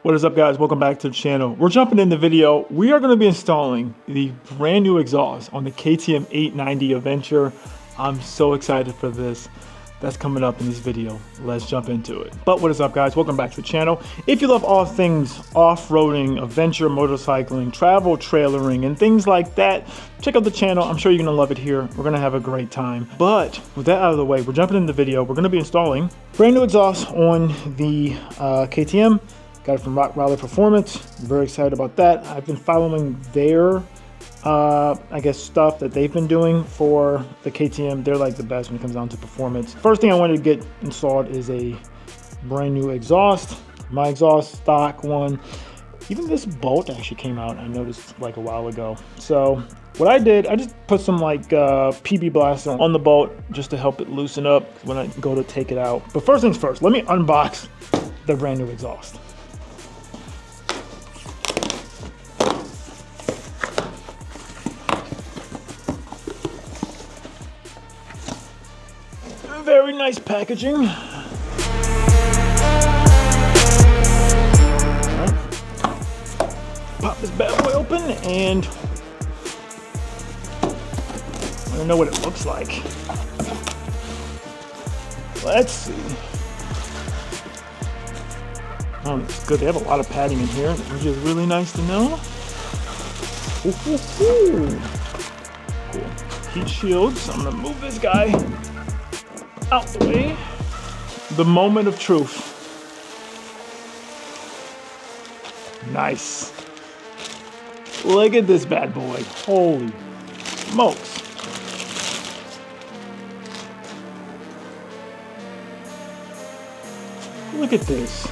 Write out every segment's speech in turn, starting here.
What is up, guys? Welcome back to the channel. We're jumping in the video. We are going to be installing the brand new exhaust on the KTM 890 Adventure. I'm so excited for this. That's coming up in this video. Let's jump into it. But what is up, guys? Welcome back to the channel. If you love all things off-roading, adventure, motorcycling, travel, trailering, and things like that, check out the channel. I'm sure you're gonna love it here. We're gonna have a great time. But with that out of the way, we're jumping into the video. We're gonna be installing brand new exhaust on the KTM. Got it from Rock Rally Performance. I'm very excited about that. I've been following their I guess stuff that they've been doing for the KTM. They're like the best when it comes down to performance. First thing I wanted to get installed is a brand new exhaust. My exhaust, stock one. Even this bolt actually came out, I noticed like a while ago. So what I did, I just put some like PB Blaster on the bolt just to help it loosen up when I go to take it out. But first things first, let me unbox the brand new exhaust. Very nice packaging. All right. Pop this bad boy open and I don't know what it looks like. Let's see. Oh, it's good. They have a lot of padding in here, which is really nice to know. Ooh. Cool. Heat shields. I'm gonna move this guy out the way. The moment of truth. Nice. Look at this bad boy. Holy smokes. Look at this.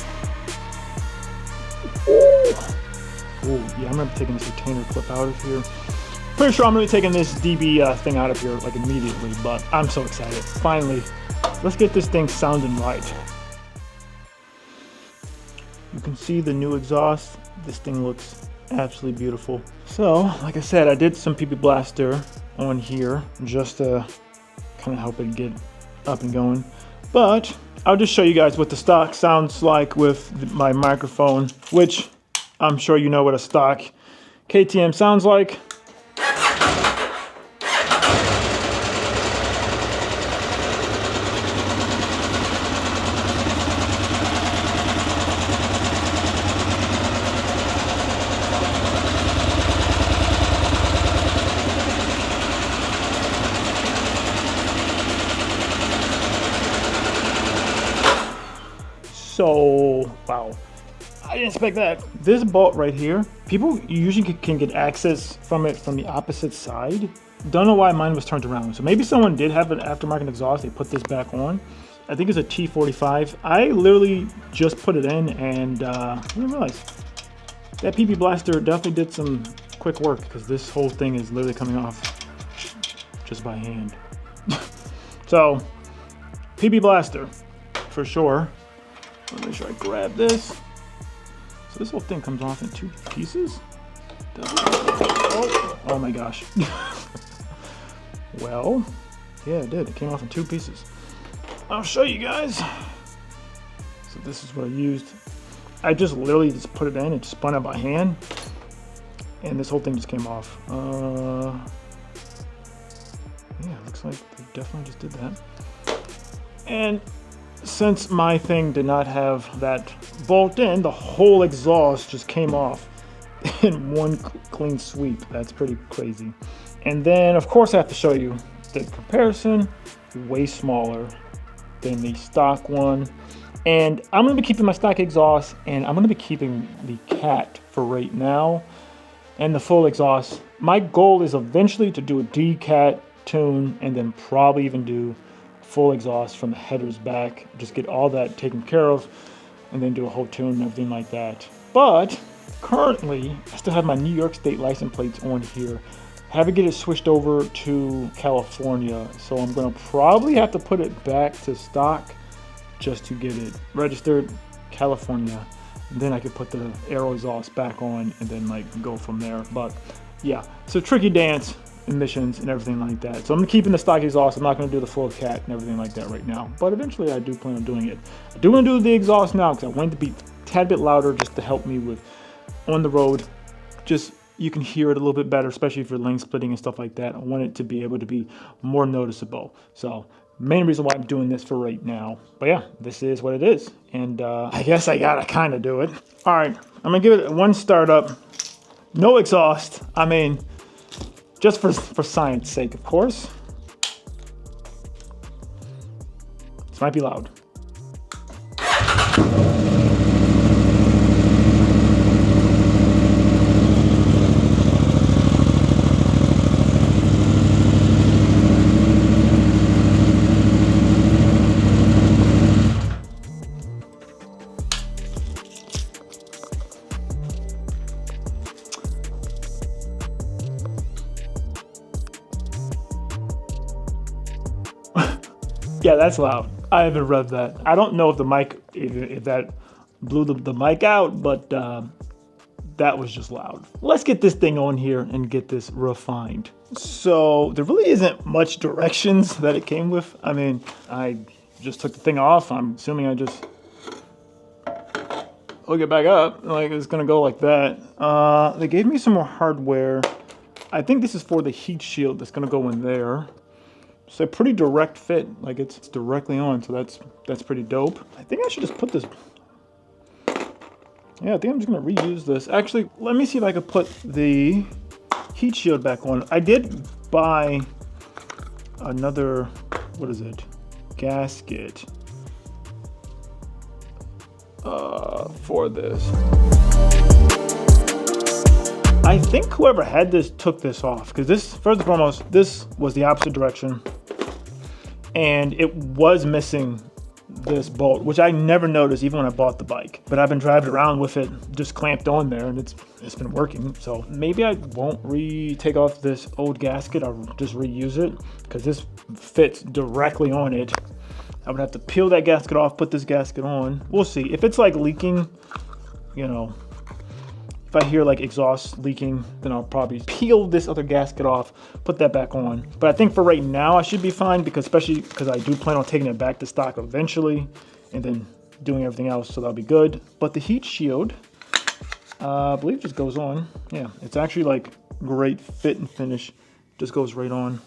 Ooh, yeah, I remember taking this retainer clip out of here. Pretty sure I'm gonna be taking this DB thing out of here like immediately, but I'm so excited. Finally, let's get this thing sounding right. You can see the new exhaust. This thing looks absolutely beautiful. So, like I said, I did some PB Blaster on here just to kind of help it get up and going. But I'll just show you guys what the stock sounds like with my microphone, which I'm sure you know what a stock KTM sounds like. So, wow, I didn't expect that. This bolt right here, people usually can get access from it from the opposite side. Don't know why mine was turned around. So maybe someone did have an aftermarket exhaust, they put this back on. I think it's a T45. I literally just put it in and I didn't realize. That PB Blaster definitely did some quick work because this whole thing is literally coming off just by hand. So, PB Blaster, for sure. Let me make sure I grab this. So this whole thing comes off in two pieces. Oh my gosh. Well, yeah, it did. It came off in two pieces. I'll show you guys. So this is what I used. I just literally just put it in and spun it by hand. And this whole thing just came off. Yeah, looks like they definitely just did that. And since my thing did not have that bolt in, the whole exhaust just came off in one clean sweep. That's pretty crazy. And then, of course, I have to show you the comparison. Way smaller than the stock one. And I'm going to be keeping my stock exhaust, and I'm going to be keeping the cat for right now and the full exhaust. My goal is eventually to do a D-cat tune and then probably even do full exhaust from the headers back, just get all that taken care of and then do a whole tune and everything like that. But currently I still have my New York State license plates on here. I have to get it switched over to California, so I'm gonna probably have to put it back to stock just to get it registered California, and then I could put the aero exhaust back on and then like go from there. But yeah, it's a tricky dance. Emissions and everything like that. So I'm keeping the stock exhaust. I'm not going to do the full cat and everything like that right now, but eventually I do plan on doing it. I do want to do the exhaust now because I want it to be tad bit louder just to help me with on the road. Just you can hear it a little bit better, especially if you're lane splitting and stuff like that. I want it to be able to be more noticeable. So main reason why I'm doing this for right now. But yeah, this is what it is. And I guess I gotta kind of do it. All right, I'm gonna give it one startup. No exhaust. I mean, just for science sake, of course. This might be loud. Yeah, that's loud. I haven't read that. I don't know if the mic, if that blew the mic out, but that was just loud. Let's get this thing on here and get this refined. So there really isn't much directions that it came with. I mean, I just took the thing off. I'm assuming I just hook it back up. Like it's gonna go like that. They gave me some more hardware. I think this is for the heat shield that's gonna go in there. It's a pretty direct fit, like it's directly on, so that's pretty dope. I think I should just put this, yeah, I think I'm just gonna reuse this. Actually, let me see if I could put the heat shield back on. I did buy another, what is it, gasket for this. I think whoever had this took this off, because this, first and foremost, this was the opposite direction and it was missing this bolt, which I never noticed even when I bought the bike, but I've been driving around with it just clamped on there and it's been working. So maybe I won't take off this old gasket. I'll just reuse it because this fits directly on it. I would have to peel that gasket off, put this gasket on. We'll see. If it's like leaking, you know, if I hear like exhaust leaking, then I'll probably peel this other gasket off, put that back on. But I think for right now, I should be fine, because especially because I do plan on taking it back to stock eventually and then doing everything else, so that'll be good. But the heat shield, I believe just goes on. Yeah, it's actually like great fit and finish. Just goes right on.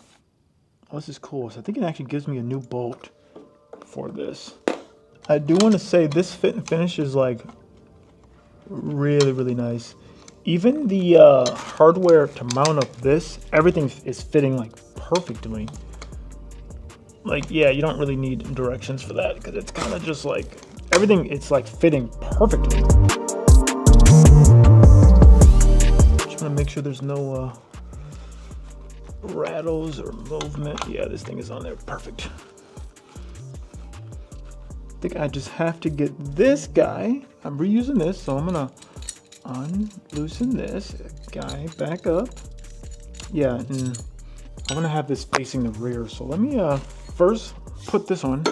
Oh, this is cool. So I think it actually gives me a new bolt for this. I do want to say this fit and finish is like really, really nice. Even the hardware to mount up this, everything is fitting like perfectly. Like, yeah, you don't really need directions for that because it's kind of just like everything, it's like fitting perfectly. Just want to make sure there's no rattles or movement. Yeah, this thing is on there perfect. I think I just have to get this guy. I'm reusing this, so I'm gonna unloosen this guy back up. Yeah, and I want to have this facing the rear. So let me first put this on.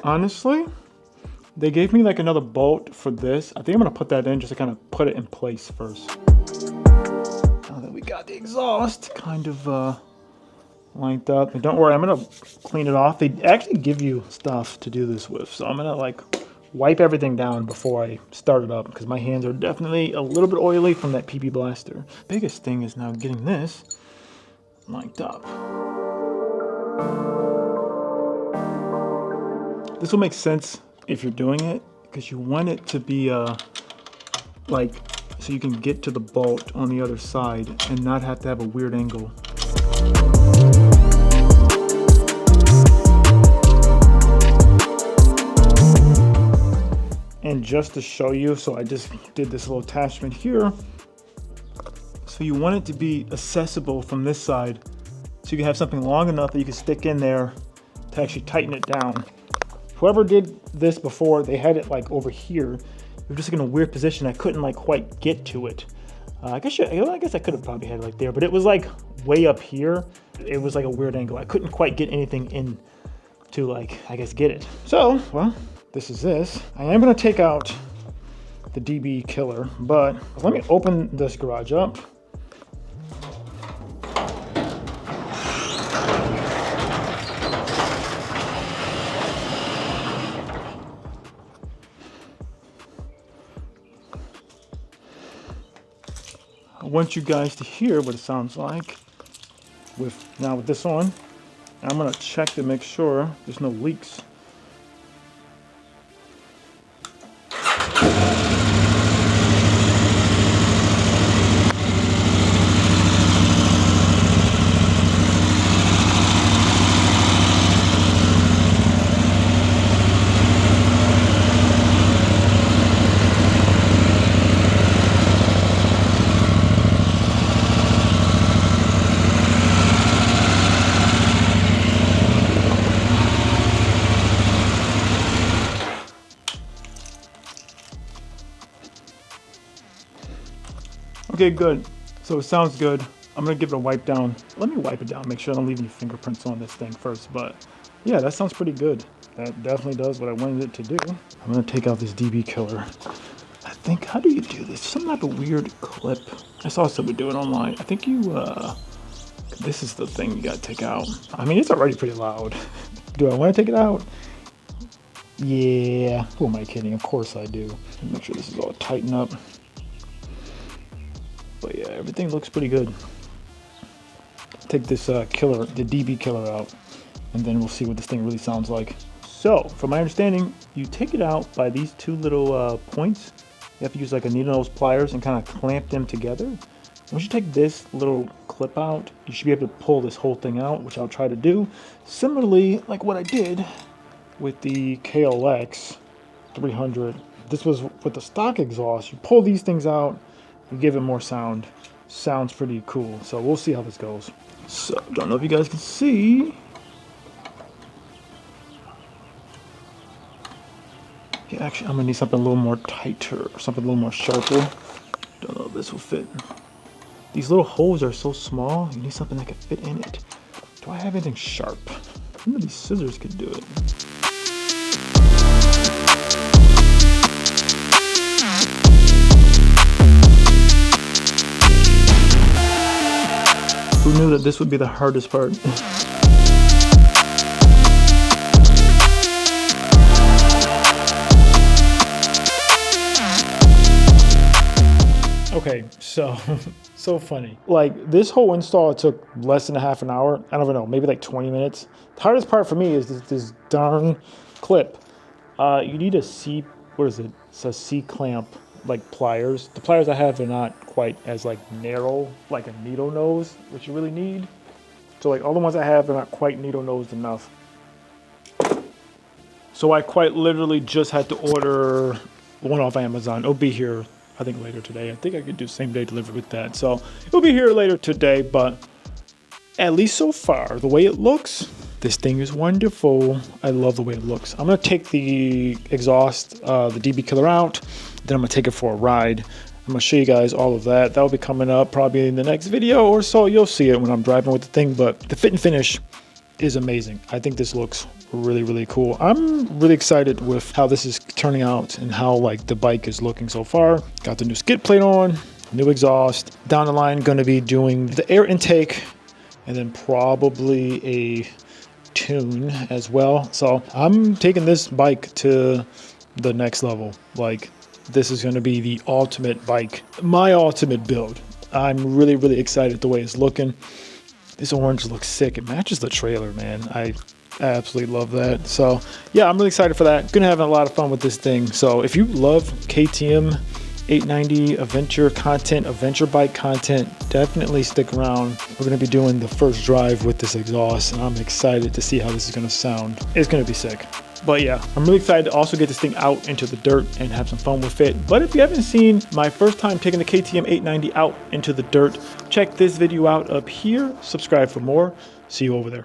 Honestly, they gave me like another bolt for this. I think I'm gonna put that in just to kind of put it in place first. Now that we got the exhaust kind of lined up, and don't worry, I'm gonna clean it off. They actually give you stuff to do this with, so I'm gonna like wipe everything down before I start it up, because my hands are definitely a little bit oily from that PP blaster. Biggest thing is now getting this lined up. This will make sense if you're doing it, because you want it to be like so you can get to the bolt on the other side and not have to have a weird angle. And just to show you, so I just did this little attachment here. So you want it to be accessible from this side, so you can have something long enough that you can stick in there to actually tighten it down. Whoever did this before, they had it like over here. It was just like in a weird position. I couldn't like quite get to it. I guess I could have probably had it like there, but it was like way up here. It was like a weird angle. I couldn't quite get anything in to like, I guess, get it. So, well, this is this. I am gonna take out the DB killer, but let me open this garage up. I want you guys to hear what it sounds like with this on. I'm gonna check to make sure there's no leaks. Okay, good. So it sounds good. I'm gonna give it a wipe down. Let me wipe it down, make sure I don't leave any fingerprints on this thing first. But yeah, that sounds pretty good. That definitely does what I wanted it to do. I'm gonna take out this DB killer. I think, how do you do this? Some type of weird clip. I saw somebody do it online. I think you, this is the thing you gotta take out. I mean, it's already pretty loud. Do I wanna take it out? Yeah, who am I kidding? Of course I do. Make sure this is all tightened up. But yeah, everything looks pretty good. Take this killer, the DB killer out, and then we'll see what this thing really sounds like. So, from my understanding, you take it out by these two little points. You have to use like a needle nose pliers and kind of clamp them together. Once you take this little clip out, you should be able to pull this whole thing out, which I'll try to do. Similarly, like what I did with the KLX 300. This was with the stock exhaust. You pull these things out, you give it more sound. Sounds pretty cool. So we'll see how this goes. So, don't know if you guys can see. Yeah, actually, I'm gonna need something a little more tighter, something a little more sharper. Don't know if this will fit. These little holes are so small, you need something that can fit in it. Do I have anything sharp? Maybe these scissors could do it. Who knew that this would be the hardest part? Okay, so funny. Like, this whole install took less than a half an hour. I don't even know, maybe like 20 minutes. The hardest part for me is this darn clip. You need a C, what is it? It's a C-clamp, like pliers. The pliers I have are not quite as like narrow, like a needle nose, which you really need. So like all the ones I have are not quite needle nosed enough. So I quite literally just had to order one off Amazon. It'll be here, I think, later today. I think I could do same day delivery with that. So it'll be here later today, but at least so far, the way it looks, this thing is wonderful. I love the way it looks. I'm gonna take the exhaust, the DB killer out, then I'm gonna take it for a ride. I'm gonna show you guys all of that. That'll be coming up probably in the next video or so. You'll see it when I'm driving with the thing, but the fit and finish is amazing. I think this looks really, really cool. I'm really excited with how this is turning out and how like the bike is looking so far. Got the new skid plate on, new exhaust. Down the line, gonna be doing the air intake and then probably a tune as well. So I'm taking this bike to the next level. Like, this is going to be the ultimate bike, my ultimate build. I'm really, really excited the way it's looking. This orange looks sick. It matches the trailer, man. I absolutely love that. So yeah, I'm really excited for that. Gonna have a lot of fun with this thing. So if you love KTM 890 adventure bike content, definitely stick around. We're going to be doing the first drive with this exhaust, and I'm excited to see how this is going to sound. It's going to be sick. But yeah, I'm really excited to also get this thing out into the dirt and have some fun with it. But if you haven't seen my first time taking the KTM 890 out into the dirt, check this video out up here. Subscribe for more. See you over there.